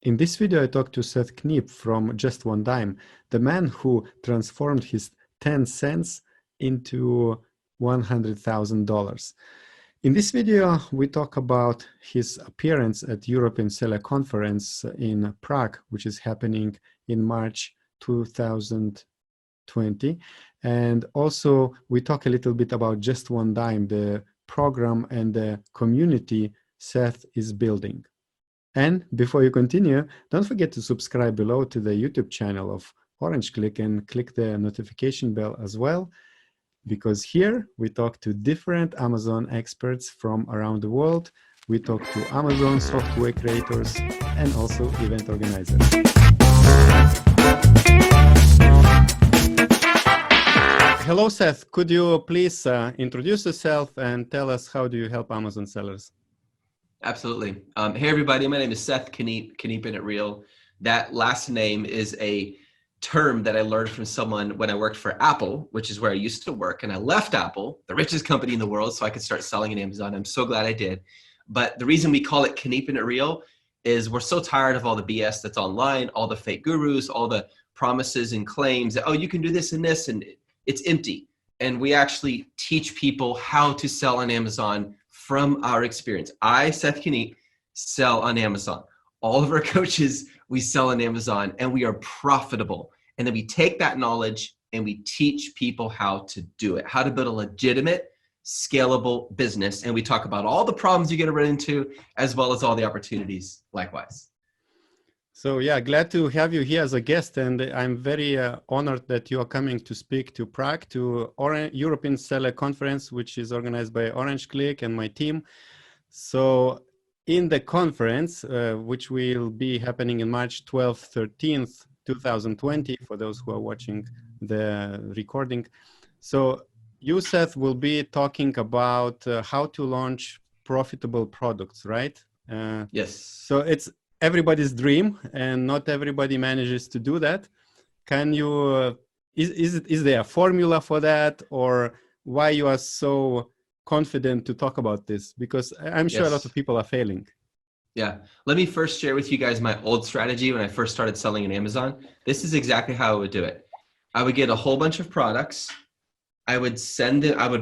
In this video, I talked to Seth Kniep from Just One Dime, the man who transformed his 10 cents into $100,000. In this video, we talk about his appearance at European Seller Conference in Prague, which is happening in March 2020. And also, we talk a little bit about Just One Dime, the program and the community Seth is building. And before you continue, don't forget to subscribe below to the YouTube channel of Orange Klik and click the notification bell as well, because here we talk to different Amazon experts from around the world. We talk to Amazon software creators and also event organizers. Hello, Seth. Could you please introduce yourself and tell us how do you help Amazon sellers? Absolutely. Hey, everybody. My name is Seth Kniep, Kniepin' It Real. That last name is a term that I learned from someone when I worked for Apple, which is where I used to work. And I left Apple, the richest company in the world, so I could start selling at Amazon. I'm so glad I did. But the reason we call it Kniepin' It Real is we're so tired of all the BS that's online, all the fake gurus, all the promises and claims that, oh, you can do this and this, and it's empty. And we actually teach people how to sell on Amazon from our experience. I, Seth Kniep, sell on Amazon. All of our coaches, we sell on Amazon, and we are profitable. And then we take that knowledge and we teach people how to do it, how to build a legitimate, scalable business. And we talk about all the problems you're going to run into, as well as all the opportunities likewise. So yeah, glad to have you here as a guest, and I'm very honored that you are coming to speak to Prague, to European Seller Conference, which is organized by Orange Klik and my team. So in the conference, which will be happening in March 12th, 13th, 2020, for those who are watching the recording. So you, Seth, will be talking about how to launch profitable products, right? Yes. So it's everybody's dream, and not everybody manages to do that. Can you, is there a formula for that, or why you are so confident to talk about this? Because I'm sure a lot of people are failing. Yeah. Let me first share with you guys my old strategy when I first started selling on Amazon. This is exactly how I would do it. I would get a whole bunch of products. I would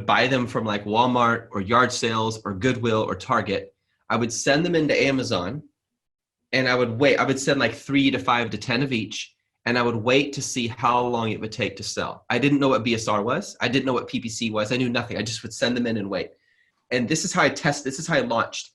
buy them from like Walmart or yard sales or Goodwill or Target. I would send them into Amazon. And I would wait. I would send like 3 to 5 to 10 of each. And I would wait to see how long it would take to sell. I didn't know what BSR was. I didn't know what PPC was. I knew nothing. I just would send them in and wait. And this is how I test. This is how I launched.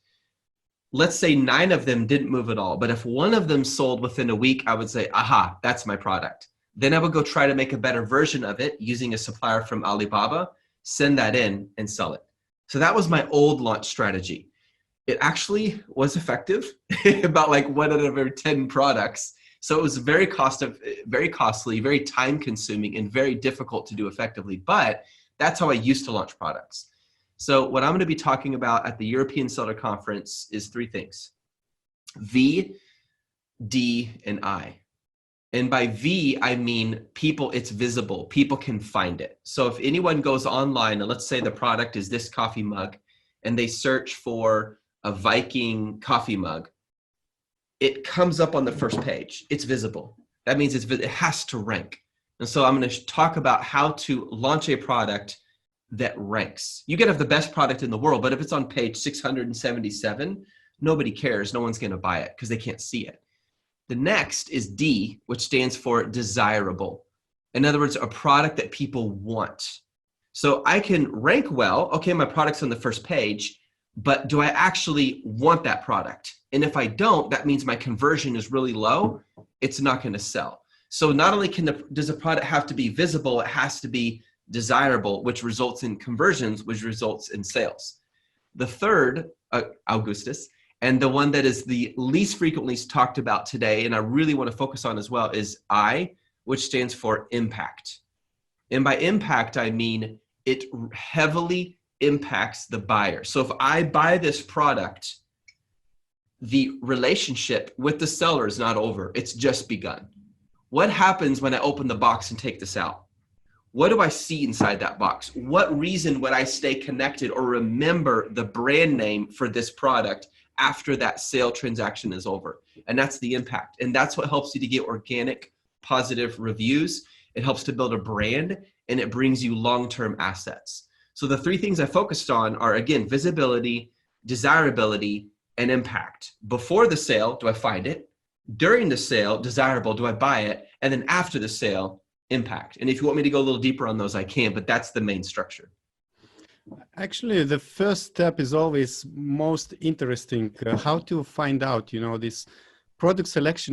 Let's say 9 of them didn't move at all. But if one of them sold within a week, I would say, aha, that's my product. Then I would go try to make a better version of it using a supplier from Alibaba, send that in and sell it. So that was my old launch strategy. It actually was effective, about like 1 out of every 10 products. So it was very costly, very time consuming, and very difficult to do effectively. But that's how I used to launch products. So what I'm going to be talking about at the European Seller Conference is 3 things: V, D, and I. And by V, I mean people, it's visible. People can find it. So if anyone goes online, and let's say the product is this coffee mug, and they search for a Viking coffee mug, it comes up on the first page. It's visible. That means it has to rank. And so I'm going to talk about how to launch a product that ranks. You can have the best product in the world, but if it's on page 677, nobody cares. No one's going to buy it because they can't see it. The next is D, which stands for desirable. In other words, a product that people want. So I can rank well. Okay, my product's on the first page, but do I actually want that product? And if I don't, that means my conversion is really low. It's not going to sell. So not only does the product have to be visible, it has to be desirable, which results in conversions, which results in sales. The third, Augustus, and the one that is the least frequently talked about today, and I really want to focus on as well, is I, which stands for impact. And by impact, I mean it heavily impacts the buyer. So if I buy this product, the relationship with the seller is not over. It's just begun. What happens when I open the box and take this out? What do I see inside that box? What reason would I stay connected or remember the brand name for this product after that sale transaction is over. And that's the impact. And that's what helps you to get organic, positive reviews. It helps to build a brand, and it brings you long-term assets. So the three things I focused on are, again, visibility, desirability, and impact. Before the sale, do I find it? During the sale, desirable, do I buy it? And then after the sale, impact. And if you want me to go a little deeper on those, I can, but that's the main structure. Actually, the first step is always most interesting. How to find out, this product selection.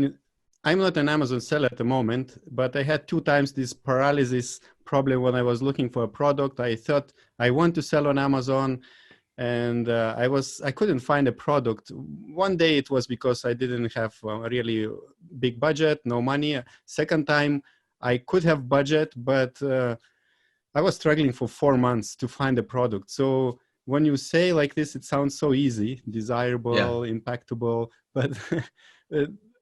I'm not an Amazon seller at the moment, but I had 2 times this paralysis problem when I was looking for a product. I thought I want to sell on Amazon, and I couldn't find a product. One day it was because I didn't have a really big budget, no money. Second time I could have budget, but I was struggling for 4 months to find a product. So when you say like this, it sounds so easy, desirable, impactable, but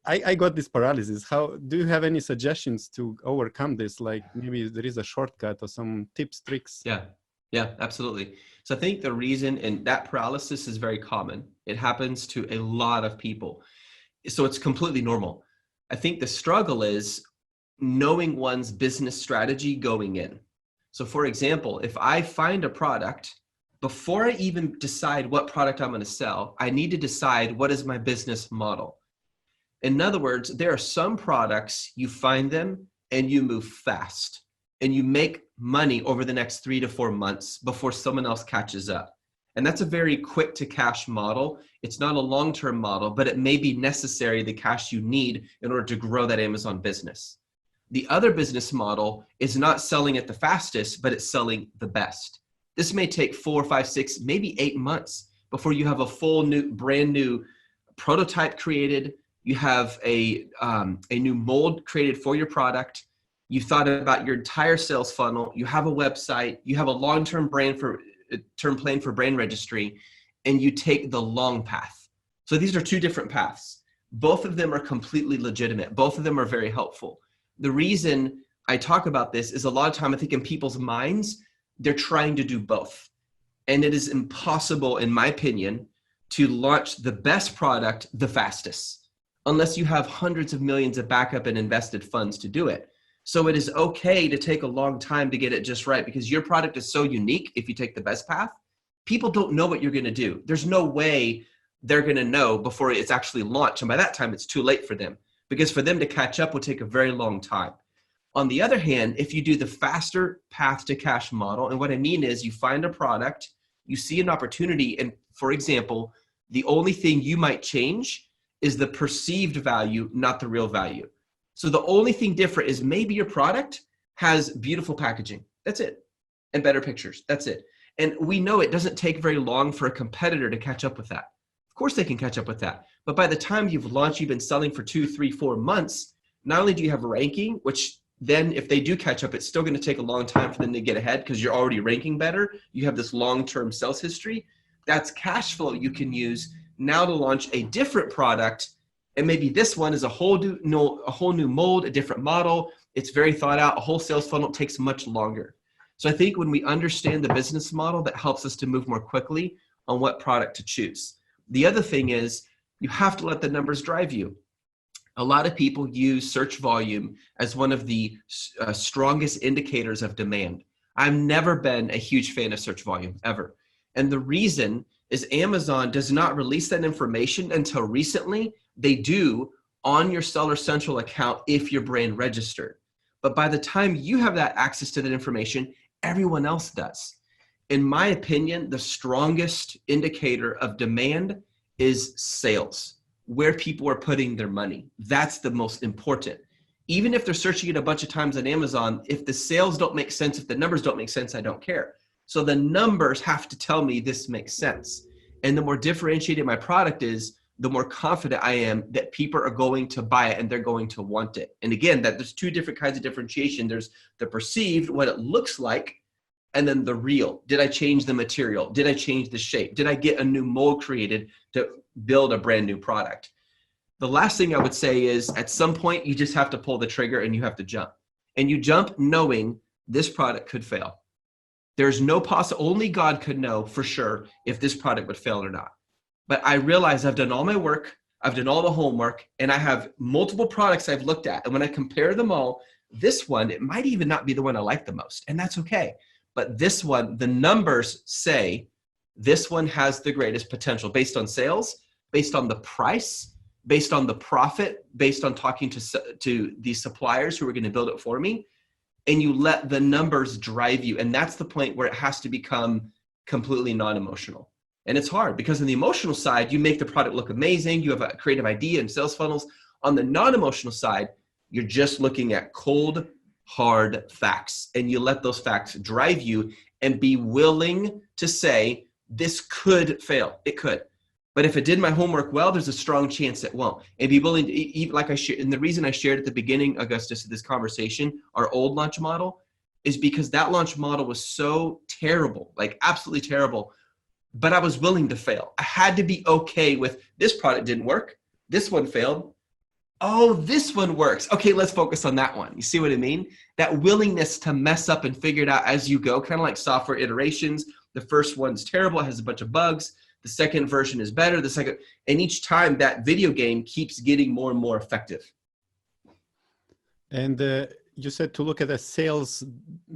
I got this paralysis. How do you have any suggestions to overcome this? Like maybe there is a shortcut or some tips, tricks? Yeah, absolutely. So I think the reason, and that paralysis is very common. It happens to a lot of people. So it's completely normal. I think the struggle is knowing one's business strategy going in. So for example, if I find a product, before I even decide what product I'm going to sell, I need to decide what is my business model. In other words, there are some products, you find them and you move fast and you make money over the next 3 to 4 months before someone else catches up. And that's a very quick to cash model. It's not a long-term model, but it may be necessary, the cash you need in order to grow that Amazon business. The other business model is not selling it the fastest, but it's selling the best. This may take 4, 5, 6, maybe 8 months before you have a full new, brand new prototype created. You have a new mold created for your product. You've thought about your entire sales funnel. You have a website. You have a long-term plan for brand registry, and you take the long path. So these are 2 different paths. Both of them are completely legitimate. Both of them are very helpful. The reason I talk about this is a lot of time I think in people's minds, they're trying to do both. And it is impossible, in my opinion, to launch the best product the fastest, unless you have hundreds of millions of backup and invested funds to do it. So it is okay to take a long time to get it just right, because your product is so unique. If you take the best path, people don't know what you're going to do. There's no way they're going to know before it's actually launched. And by that time, it's too late for them, because for them to catch up will take a very long time. On the other hand, if you do the faster path to cash model, and what I mean is you find a product, you see an opportunity, and for example, the only thing you might change is the perceived value, not the real value. So the only thing different is maybe your product has beautiful packaging. That's it. And better pictures. That's it. And we know it doesn't take very long for a competitor to catch up with that. Of course they can catch up with that. But by the time you've launched, you've been selling for 2, 3, 4 months, not only do you have a ranking, which then if they do catch up, it's still going to take a long time for them to get ahead because you're already ranking better. You have this long-term sales history. That's cash flow you can use now to launch a different product. And maybe this one is a whole new mold, a different model. It's very thought out. A whole sales funnel takes much longer. So I think when we understand the business model, that helps us to move more quickly on what product to choose. The other thing is you have to let the numbers drive you. A lot of people use search volume as one of the strongest indicators of demand. I've never been a huge fan of search volume, ever. And the reason is Amazon does not release that information until recently. They do on your Seller Central account if you're brand registered. But by the time you have that access to that information, everyone else does. In my opinion, the strongest indicator of demand is sales, where people are putting their money. That's the most important. Even if they're searching it a bunch of times on Amazon, if the sales don't make sense, if the numbers don't make sense, I don't care. So the numbers have to tell me this makes sense. And the more differentiated my product is, the more confident I am that people are going to buy it and they're going to want it. And again, that there's 2 different kinds of differentiation. There's the perceived, what it looks like, and then the real. Did I change the material? Did I change the shape? Did I get a new mold created to build a brand new product? The last thing I would say is at some point you just have to pull the trigger and you have to jump. And you jump knowing this product could fail. There's no only God could know for sure if this product would fail or not. But I realize I've done all my work, I've done all the homework, and I have multiple products I've looked at. And when I compare them all, this one, it might even not be the one I like the most, and that's okay. But this one, the numbers say this one has the greatest potential based on sales, based on the price, based on the profit, based on talking to these suppliers who are going to build it for me. And you let the numbers drive you. And that's the point where it has to become completely non-emotional. And it's hard because on the emotional side, you make the product look amazing. You have a creative idea and sales funnels. On the non-emotional side, you're just looking at cold, hard facts. And you let those facts drive you and be willing to say, this could fail. It could. But if it did my homework well, there's a strong chance it won't. And be willing to, even like I shared, and the reason I shared at the beginning, Augustus, of this conversation, our old launch model, is because that launch model was so terrible, like absolutely terrible. But I was willing to fail. I had to be okay with this product didn't work. This one failed. Oh, this one works. Okay, let's focus on that one. You see what I mean? That willingness to mess up and figure it out as you go, kind of like software iterations. The first one's terrible, it has a bunch of bugs. The second version is better. And each time that video game keeps getting more and more effective. And you said to look at the sales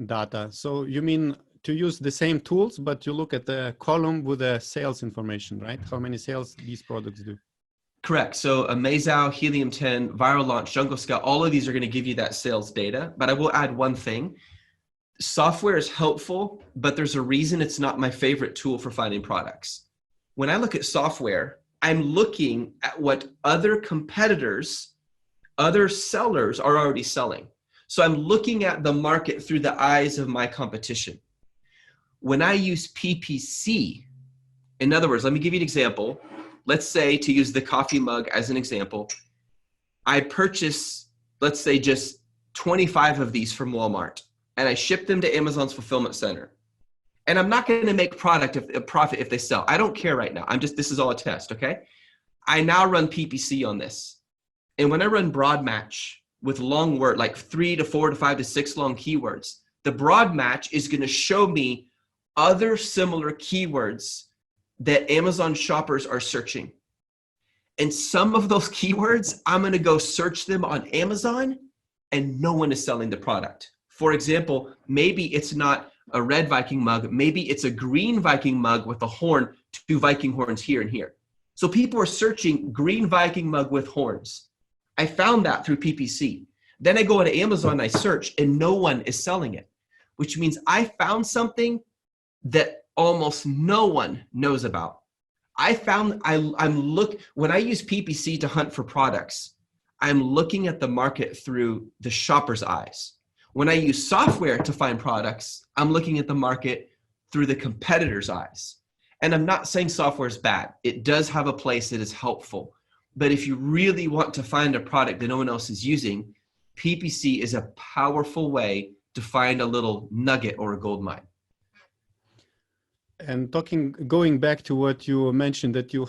data. So you mean to use the same tools, but you look at the column with the sales information, right? How many sales these products do? Correct. So Amazao, Helium 10, Viral Launch, Jungle Scout, all of these are going to give you that sales data. But I will add one thing. Software is helpful, but there's a reason it's not my favorite tool for finding products. When I look at software, I'm looking at what other competitors, other sellers are already selling. So I'm looking at the market through the eyes of my competition. When I use PPC, in other words, let me give you an example. Let's say, to use the coffee mug as an example, I purchase, let's say, just 25 of these from Walmart, and I ship them to Amazon's fulfillment center. And I'm not going to make a profit if they sell. I don't care right now. This is all a test, okay? I now run PPC on this. And when I run broad match with long word, like 3 to 4 to 5 to 6 long keywords, the broad match is going to show me other similar keywords that Amazon shoppers are searching. And some of those keywords, I'm going to go search them on Amazon and no one is selling the product. For example, maybe it's not a red Viking mug. Maybe it's a green Viking mug with a horn, 2 Viking horns here and here. So people are searching green Viking mug with horns. I found that through PPC. Then I go to Amazon, I search, and no one is selling it, which means I found something that almost no one knows about. When I use PPC to hunt for products, I'm looking at the market through the shopper's eyes. When I use software to find products, I'm looking at the market through the competitor's eyes. And I'm not saying software is bad. It does have a place that is helpful. But if you really want to find a product that no one else is using, PPC is a powerful way to find a little nugget or a gold mine. And going back to what you mentioned, that you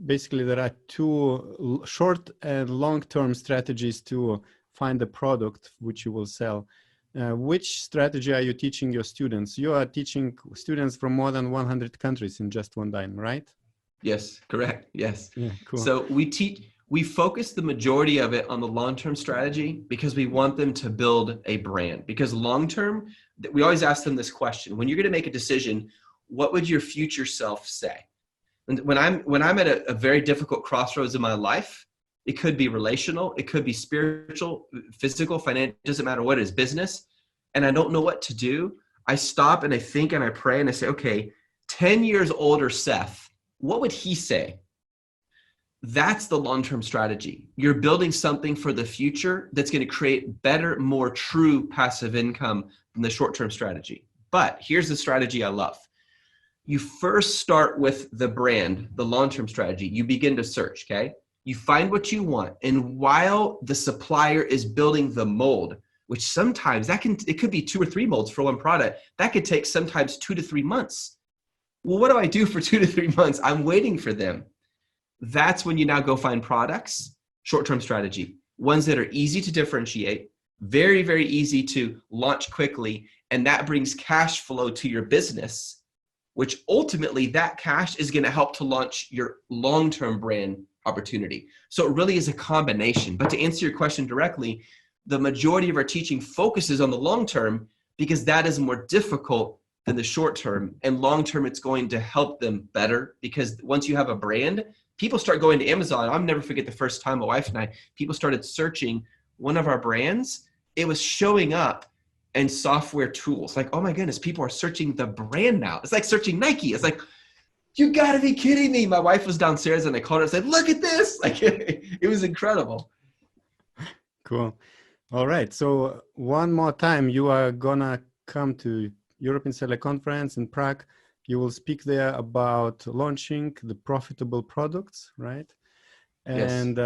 basically there are 2 short and long-term strategies to find the product which you will sell. Which strategy are you teaching your students? You are teaching students from more than 100 countries in just one time, right? Yes, correct. Yes. Yeah, cool. So we focus the majority of it on the long-term strategy because we want them to build a brand. Because long-term, we always ask them this question: when you're going to make a decision, what would your future self say? And when I'm at a very difficult crossroads in my life, it could be relational, it could be spiritual, physical, financial, doesn't matter what it is, business, and I don't know what to do, I stop and I think and I pray and I say, okay, 10 years older Seth, what would he say? That's the long-term strategy. You're building something for the future that's going to create better, more true passive income than the short-term strategy. But here's the strategy I love. You first start with the brand, the long-term strategy. You begin to search, okay? You find what you want. And while the supplier is building the mold, which sometimes it could be 2 or 3 molds for one product, that could take sometimes 2 to 3 months. Well, what do I do for 2 to 3 months? I'm waiting for them. That's when you now go find products, short-term strategy, ones that are easy to differentiate, very, very easy to launch quickly, and that brings cash flow to your business which ultimately that cash is going to help to launch your long-term brand opportunity. So it really is a combination. But to answer your question directly, the majority of our teaching focuses on the long term because that is more difficult than the short term. And long term, it's going to help them better because once you have a brand, people start going to Amazon. I'll never forget the first time my wife and I, people started searching one of our brands. It was showing up in software tools. Like, oh my goodness, people are searching the brand now. It's like searching Nike. It's like, you gotta be kidding me. My wife was downstairs and I called her and said, look at this. Like, it was incredible. Cool. All right. So one more time, you are gonna come to European Seller Conference in Prague. You will speak there about launching the profitable products, right? And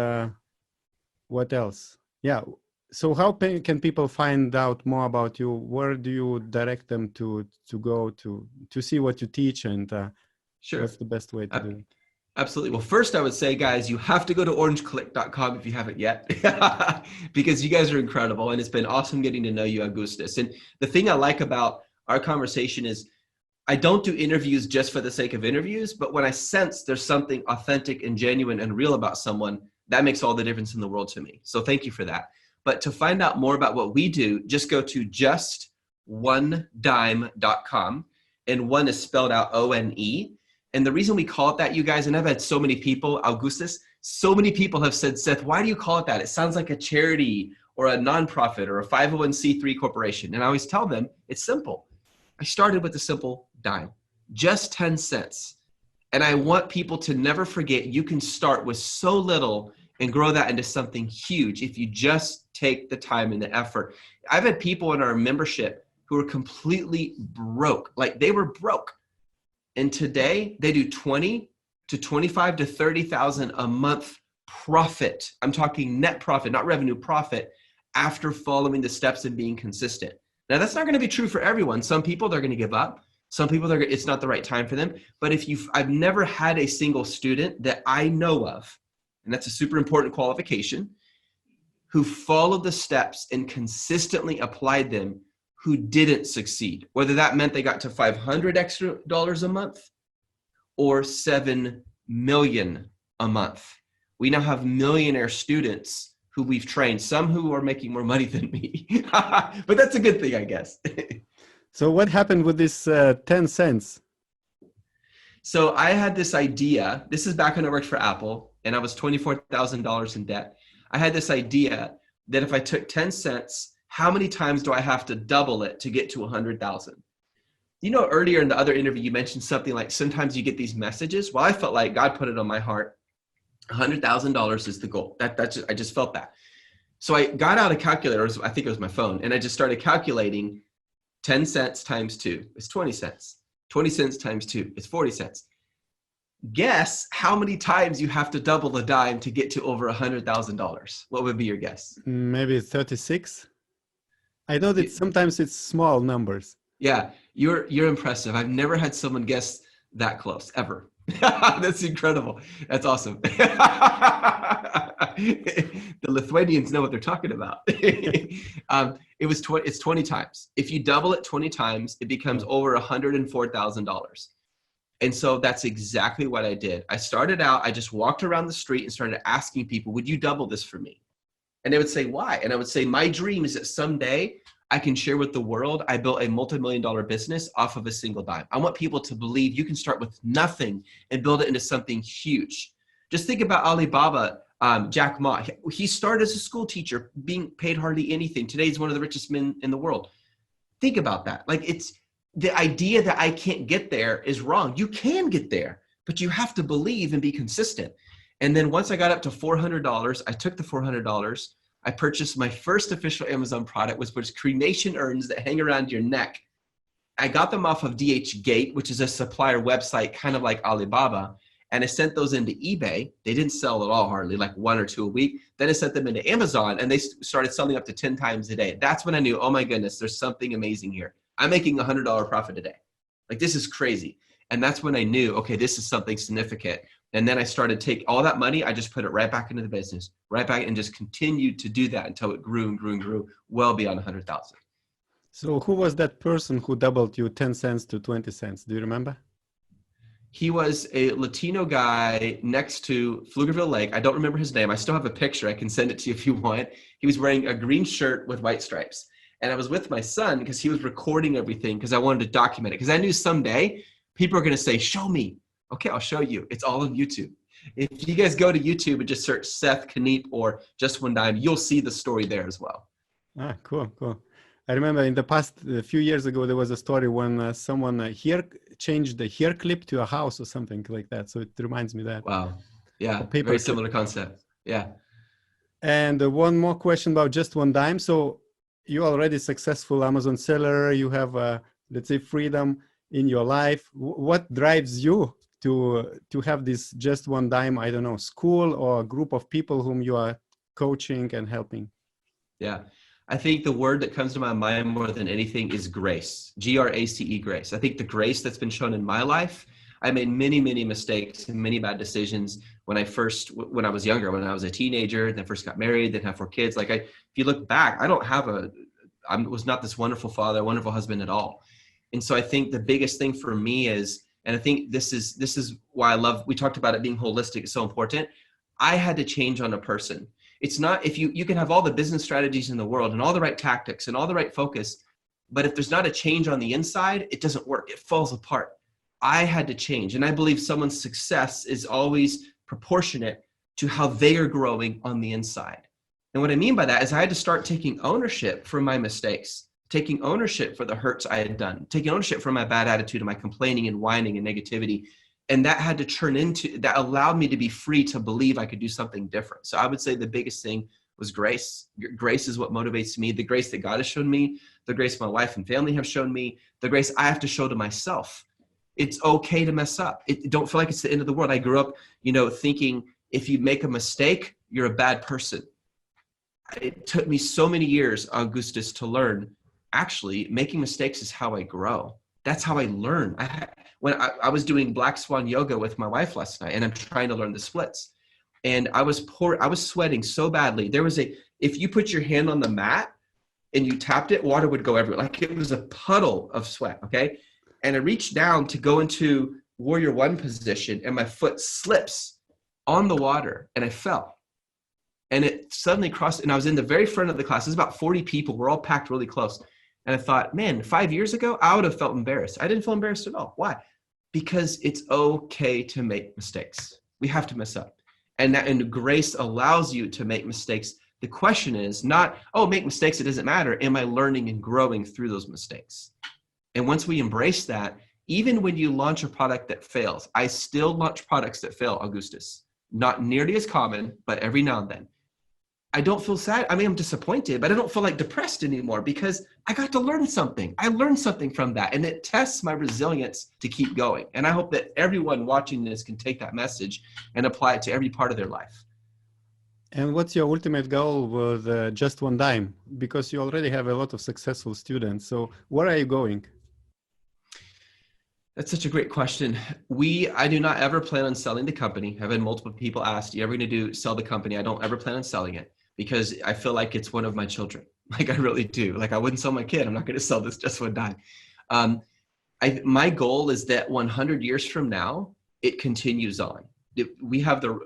what else? Yeah. So how can people find out more about you? Where do you direct them to go to see what you teach, and Sure. what's the best way to do it? Absolutely. Well, first I would say, guys, you have to go to orangeklik.com if you haven't yet, because you guys are incredible. And it's been awesome getting to know you, Augustus. And the thing I like about our conversation is I don't do interviews just for the sake of interviews, but when I sense there's something authentic and genuine and real about someone, that makes all the difference in the world to me. So thank you for that. But to find out more about what we do, just go to justonedime.com. And one is spelled out O-N-E. And the reason we call it that, you guys, and I've had so many people, Augustus, so many people have said, Seth, why do you call it that? It sounds like a charity or a nonprofit or a 501c3 corporation. And I always tell them, it's simple. I started with a simple dime, just 10 cents. And I want people to never forget you can start with so little and grow that into something huge if you just take the time and the effort. I've had people in our membership who are completely broke, like they were broke. And today they do 20 to 25 to 30,000 a month profit. I'm talking net profit, not revenue, profit, after following the steps and being consistent. Now that's not going to be true for everyone. Some people, they're going to give up. Some people, it's not the right time for them. But I've never had a single student that I know of, and that's a super important qualification, who followed the steps and consistently applied them, who didn't succeed, whether that meant they got to $500 extra a month or 7 million a month. We now have millionaire students who we've trained, some who are making more money than me, but that's a good thing, I guess. So what happened with this 10 cents? So I had this idea, this is back when I worked for Apple and I was $24,000 in debt. I had this idea that if I took 10 cents, how many times do I have to double it to get to 100,000? You know, earlier in the other interview, you mentioned something like sometimes you get these messages. Well, I felt like God put it on my heart. $100,000 is the goal. I just felt that. So I got out a calculator, I think it was my phone, and I just started calculating 10 cents times 2 is 20 cents. 20 cents times 2 is 40 cents. Guess how many times you have to double a dime to get to over $100,000. What would be your guess? Maybe 36. I know that sometimes it's small numbers. Yeah, you're impressive. I've never had someone guess that close ever. That's incredible. That's awesome. The Lithuanians know what they're talking about. It's 20 times. If you double it 20 times, it becomes over $104,000. And so that's exactly what I did. I started out, I just walked around the street and started asking people, would you double this for me? And they would say, why? And I would say, my dream is that someday I can share with the world I built a multi-million-dollar business off of a single dime. I want people to believe you can start with nothing and build it into something huge. Just think about Alibaba, Jack Ma. He started as a school teacher, being paid hardly anything. Today he's one of the richest men in the world. Think about that. Like, it's the idea that I can't get there is wrong. You can get there, but you have to believe and be consistent. And then once I got up to $400, I took the $400, I purchased my first official Amazon product, which was cremation urns that hang around your neck. I got them off of DHgate, which is a supplier website, kind of like Alibaba. And I sent those into eBay. They didn't sell at all, hardly, like 1 or 2 a week. Then I sent them into Amazon and they started selling up to 10 times a day. That's when I knew, oh my goodness, there's something amazing here. I'm making $100 profit a day. Like, this is crazy. And that's when I knew, okay, this is something significant. And then I started taking all that money, I just put it right back into the business, right back, and just continued to do that until it grew and grew and grew well beyond 100,000. So who was that person who doubled you 10 cents to 20 cents? Do you remember? He was a Latino guy next to Pflugerville Lake. I don't remember his name. I still have a picture. I can send it to you if you want. He was wearing a green shirt with white stripes. And I was with my son because he was recording everything because I wanted to document it. Because I knew someday people are going to say, show me. Okay, I'll show you. It's all on YouTube. If you guys go to YouTube and just search Seth Kniep or Just One Dime, you'll see the story there as well. Ah, cool, cool. I remember in the past, a few years ago, there was a story when someone here changed the hair clip to a house or something like that. So it reminds me that. Wow. Yeah, Paper very clip. similar concept. Yeah. And one more question about Just One Dime. So you're already successful Amazon seller. You have, let's say, freedom in your life. What drives you to have this Just One Dime, I don't know, school or a group of people whom you are coaching and helping? Yeah. I think the word that comes to my mind more than anything is grace. Grace, grace. I think the grace that's been shown in my life. I made many, many mistakes and many bad decisions when I was younger, when I was a teenager, then first got married, then have 4 kids. If you look back, I was not this wonderful father, wonderful husband at all. And so I think the biggest thing for me is, and I think this is why we talked about it being holistic. It's so important. I had to change on a person. It's not, if you can have all the business strategies in the world and all the right tactics and all the right focus, but if there's not a change on the inside, it doesn't work. It falls apart. I had to change. And I believe someone's success is always proportionate to how they are growing on the inside. And what I mean by that is I had to start taking ownership for my mistakes, taking ownership for the hurts I had done, taking ownership for my bad attitude and my complaining and whining and negativity. And that had to that allowed me to be free to believe I could do something different. So I would say the biggest thing was grace. Grace is what motivates me. The grace that God has shown me, the grace my wife and family have shown me, the grace I have to show to myself. It's okay to mess up. Don't feel like it's the end of the world. I grew up, thinking if you make a mistake, you're a bad person. It took me so many years, Augustus, to learn, actually, making mistakes is how I grow. That's how I learn. When I was doing Black Swan yoga with my wife last night, and I'm trying to learn the splits, and I was sweating so badly. If you put your hand on the mat and you tapped it, water would go everywhere. Like it was a puddle of sweat, okay? And I reached down to go into Warrior One position, and my foot slips on the water, and I fell. And it suddenly crossed, and I was in the very front of the class. There's about 40 people. We're all packed really close. And I thought, man, 5 years ago, I would have felt embarrassed. I didn't feel embarrassed at all. Why? Because it's okay to make mistakes. We have to mess up. And grace allows you to make mistakes. The question is not, make mistakes, it doesn't matter. Am I learning and growing through those mistakes? And once we embrace that, even when you launch a product that fails, I still launch products that fail, Augustus. Not nearly as common, but every now and then. I don't feel sad. I mean, I'm disappointed, but I don't feel like depressed anymore because I got to learn something. I learned something from that, and it tests my resilience to keep going. And I hope that everyone watching this can take that message and apply it to every part of their life. And what's your ultimate goal with Just One Dime? Because you already have a lot of successful students. So where are you going? That's such a great question. I do not ever plan on selling the company. I've had multiple people ask, you ever going to sell the company? I don't ever plan on selling it because I feel like it's one of my children. Like I really do. Like I wouldn't sell my kid. I'm not going to sell this Just One Dime. My goal is that 100 years from now, it continues on.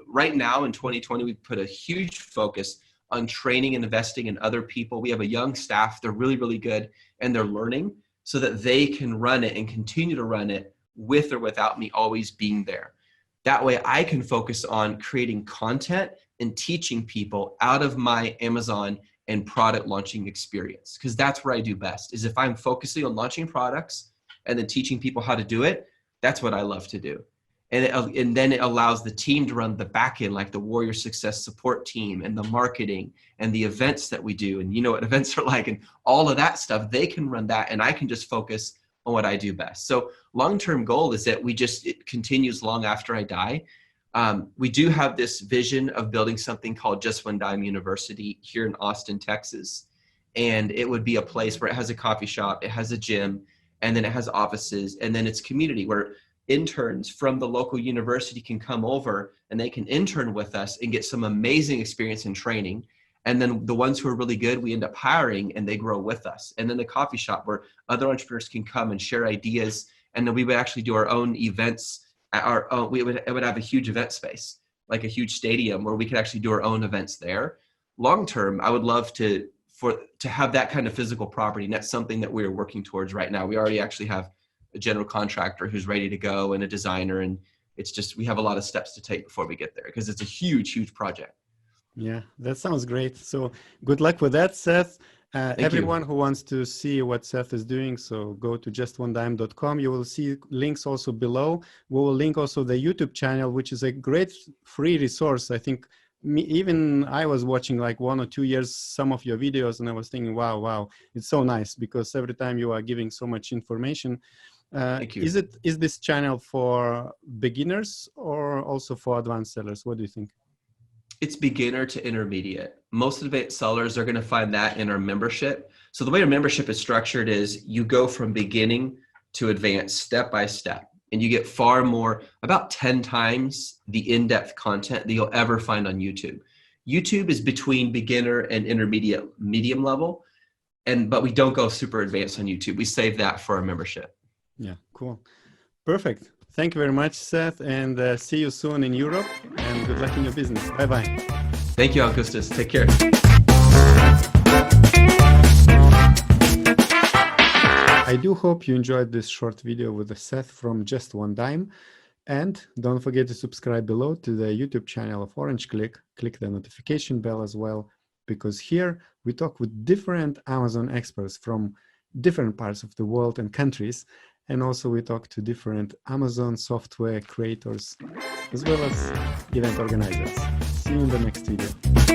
Right now in 2020, we put a huge focus on training and investing in other people. We have a young staff. They're really, really good and they're learning so that they can run it and continue to run it with or without me always being there. That way I can focus on creating content and teaching people out of my Amazon and product launching experience. Because that's where I do best, is if I'm focusing on launching products and then teaching people how to do it, that's what I love to do. And then it allows the team to run the back end, like the Warrior Success Support team and the marketing and the events that we do. And you know what events are like and all of that stuff, they can run that and I can just focus on what I do best. So long-term goal is that it continues long after I die. We do have this vision of building something called Just One Dime University here in Austin, Texas. And it would be a place where it has a coffee shop, it has a gym, and then it has offices, and then it's community where interns from the local university can come over and they can intern with us and get some amazing experience and training. And then the ones who are really good, we end up hiring and they grow with us. And then the coffee shop where other entrepreneurs can come and share ideas. And then we would actually do our own events it would have a huge event space, like a huge stadium where we could actually do our own events there. Long term, I would love to have that kind of physical property. And that's something that we're working towards right now. We already actually have a general contractor who's ready to go and a designer. And it's just, we have a lot of steps to take before we get there because it's a huge, huge project. Yeah, that sounds great. So good luck with that, Seth. Everyone who wants to see what Seth is doing, so go to justonedime.com. You will see links also below. We will link also the YouTube channel, which is a great free resource. I think even I was watching like 1 or 2 years some of your videos, and I was thinking, wow, it's so nice because every time you are giving so much information. Thank you. Is this channel for beginners or also for advanced sellers? What do you think? It's beginner to intermediate. Most advanced sellers are going to find that in our membership. So the way our membership is structured is you go from beginning to advanced step by step, and you get far more, about 10 times the in-depth content that you'll ever find on YouTube. YouTube is between beginner and intermediate, medium level, but we don't go super advanced on YouTube. We save that for our membership. Yeah, cool. Perfect. Thank you very much, Seth, and see you soon in Europe, and good luck in your business. Bye-bye. Thank you, Augustus. Take care. I do hope you enjoyed this short video with Seth from Just One Dime. And don't forget to subscribe below to the YouTube channel of Orange Klik. Click the notification bell as well, because here we talk with different Amazon experts from different parts of the world and countries. And also we talk to different Amazon software creators, as well as event organizers. See you in the next video.